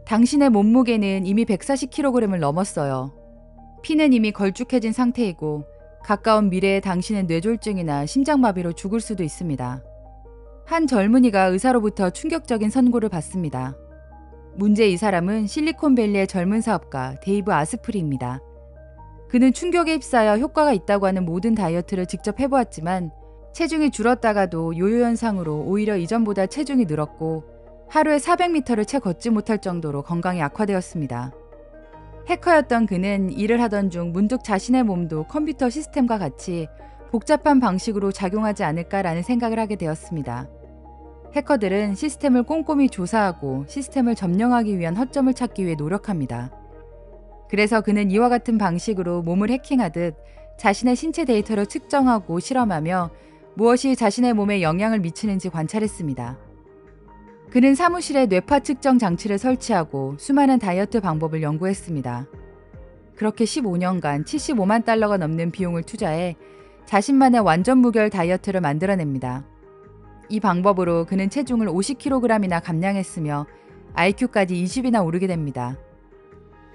당신의 몸무게는 이미 140kg을 넘었어요. 피는 이미 걸쭉해진 상태이고 가까운 미래에 당신은 뇌졸중이나 심장마비로 죽을 수도 있습니다. 한 젊은이가 의사로부터 충격적인 선고를 받습니다. 문제 이 사람은 실리콘밸리의 젊은 사업가 데이브 아스프리입니다. 그는 충격에 휩싸여 효과가 있다고 하는 모든 다이어트를 직접 해보았지만 체중이 줄었다가도 요요 현상으로 오히려 이전보다 체중이 늘었고 하루에 400m를 채 걷지 못할 정도로 건강이 악화되었습니다. 해커였던 그는 일을 하던 중 문득 자신의 몸도 컴퓨터 시스템과 같이 복잡한 방식으로 작용하지 않을까라는 생각을 하게 되었습니다. 해커들은 시스템을 꼼꼼히 조사하고 시스템을 점령하기 위한 허점을 찾기 위해 노력합니다. 그래서 그는 이와 같은 방식으로 몸을 해킹하듯 자신의 신체 데이터를 측정하고 실험하며 무엇이 자신의 몸에 영향을 미치는지 관찰했습니다. 그는 사무실에 뇌파 측정 장치를 설치하고 수많은 다이어트 방법을 연구했습니다. 그렇게 15년간 75만 달러가 넘는 비용을 투자해 자신만의 완전 무결 다이어트를 만들어냅니다. 이 방법으로 그는 체중을 50kg이나 감량했으며 IQ까지 20이나 오르게 됩니다.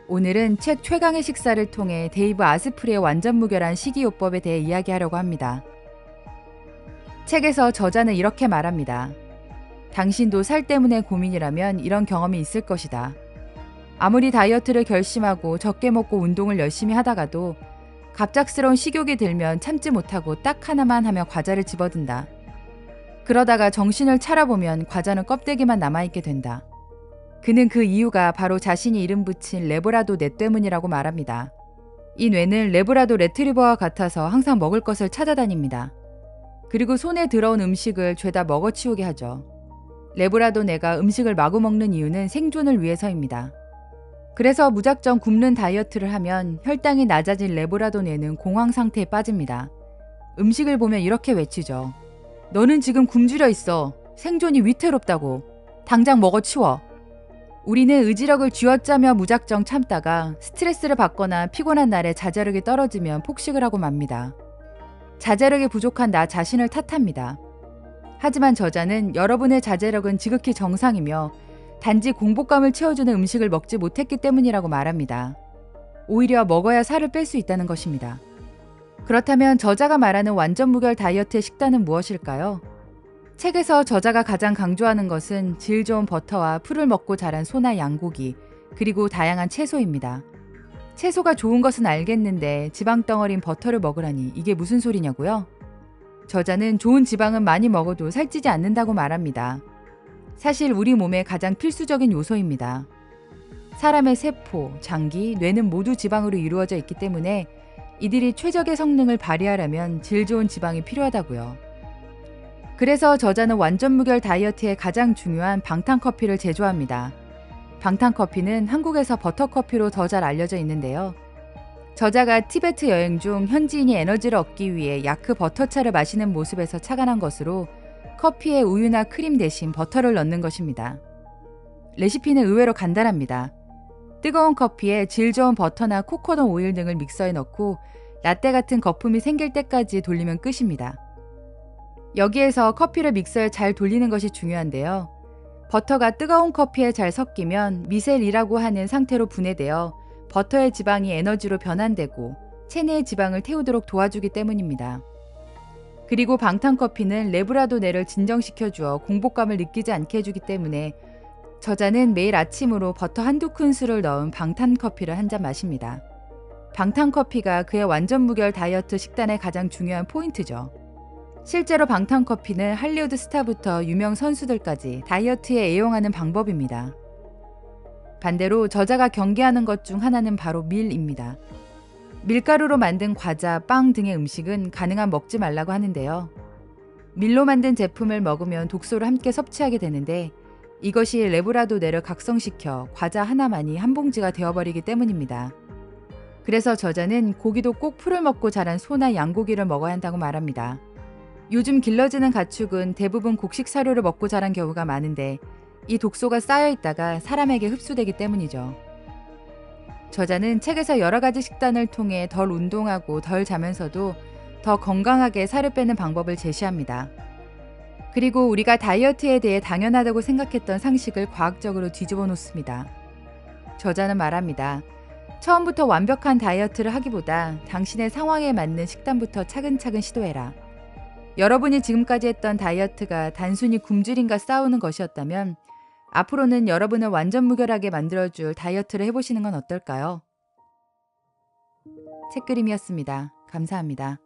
오늘은 책 최강의 식사를 통해 데이브 아스프리의 완전 무결한 식이요법에 대해 이야기하려고 합니다. 책에서 저자는 이렇게 말합니다. 당신도 살 때문에 고민이라면 이런 경험이 있을 것이다. 아무리 다이어트를 결심하고 적게 먹고 운동을 열심히 하다가도 갑작스러운 식욕이 들면 참지 못하고 딱 하나만 하며 과자를 집어든다. 그러다가 정신을 차려보면 과자는 껍데기만 남아있게 된다. 그는 그 이유가 바로 자신이 이름 붙인 레브라도 뇌 때문이라고 말합니다. 이 뇌는 레브라도 레트리버와 같아서 항상 먹을 것을 찾아다닙니다. 그리고 손에 들어온 음식을 죄다 먹어치우게 하죠. 레브라도 뇌가 음식을 마구 먹는 이유는 생존을 위해서입니다. 그래서 무작정 굶는 다이어트를 하면 혈당이 낮아진 레브라도 뇌는 공황 상태에 빠집니다. 음식을 보면 이렇게 외치죠. 너는 지금 굶주려 있어. 생존이 위태롭다고. 당장 먹어치워. 우리는 의지력을 쥐어짜며 무작정 참다가 스트레스를 받거나 피곤한 날에 자제력이 떨어지면 폭식을 하고 맙니다. 자제력이 부족한 나 자신을 탓합니다. 하지만 저자는 여러분의 자제력은 지극히 정상이며 단지 공복감을 채워주는 음식을 먹지 못했기 때문이라고 말합니다. 오히려 먹어야 살을 뺄 수 있다는 것입니다. 그렇다면 저자가 말하는 완전 무결 다이어트의 식단은 무엇일까요? 책에서 저자가 가장 강조하는 것은 질 좋은 버터와 풀을 먹고 자란 소나 양고기, 그리고 다양한 채소입니다. 채소가 좋은 것은 알겠는데 지방덩어리인 버터를 먹으라니 이게 무슨 소리냐고요? 저자는 좋은 지방은 많이 먹어도 살찌지 않는다고 말합니다. 사실 우리 몸의 가장 필수적인 요소입니다. 사람의 세포, 장기, 뇌는 모두 지방으로 이루어져 있기 때문에 이들이 최적의 성능을 발휘하려면 질 좋은 지방이 필요하다고요. 그래서 저자는 완전 무결 다이어트에 가장 중요한 방탄커피를 제조합니다. 방탄커피는 한국에서 버터커피로 더 잘 알려져 있는데요. 저자가 티베트 여행 중 현지인이 에너지를 얻기 위해 야크 버터차를 마시는 모습에서 착안한 것으로 커피에 우유나 크림 대신 버터를 넣는 것입니다. 레시피는 의외로 간단합니다. 뜨거운 커피에 질 좋은 버터나 코코넛 오일 등을 믹서에 넣고 라떼 같은 거품이 생길 때까지 돌리면 끝입니다. 여기에서 커피를 믹서에 잘 돌리는 것이 중요한데요. 버터가 뜨거운 커피에 잘 섞이면 미셀이라고 하는 상태로 분해되어 버터의 지방이 에너지로 변환되고 체내의 지방을 태우도록 도와주기 때문입니다. 그리고 방탄커피는 레브라도 뇌를 진정시켜 주어 공복감을 느끼지 않게 해주기 때문에 저자는 매일 아침으로 버터 한두 큰술을 넣은 방탄커피를 한 잔 마십니다. 방탄커피가 그의 완전 무결 다이어트 식단의 가장 중요한 포인트죠. 실제로 방탄커피는 할리우드 스타부터 유명 선수들까지 다이어트에 애용하는 방법입니다. 반대로 저자가 경계하는 것 중 하나는 바로 밀입니다. 밀가루로 만든 과자, 빵 등의 음식은 가능한 먹지 말라고 하는데요. 밀로 만든 제품을 먹으면 독소를 함께 섭취하게 되는데 이것이 레브라도 뇌를 각성시켜 과자 하나만이 한 봉지가 되어버리기 때문입니다. 그래서 저자는 고기도 꼭 풀을 먹고 자란 소나 양고기를 먹어야 한다고 말합니다. 요즘 길러지는 가축은 대부분 곡식 사료를 먹고 자란 경우가 많은데 이 독소가 쌓여있다가 사람에게 흡수되기 때문이죠. 저자는 책에서 여러 가지 식단을 통해 덜 운동하고 덜 자면서도 더 건강하게 살을 빼는 방법을 제시합니다. 그리고 우리가 다이어트에 대해 당연하다고 생각했던 상식을 과학적으로 뒤집어 놓습니다. 저자는 말합니다. 처음부터 완벽한 다이어트를 하기보다 당신의 상황에 맞는 식단부터 차근차근 시도해라. 여러분이 지금까지 했던 다이어트가 단순히 굶주림과 싸우는 것이었다면 앞으로는 여러분을 완전 무결하게 만들어줄 다이어트를 해보시는 건 어떨까요? 책그림이었습니다. 감사합니다.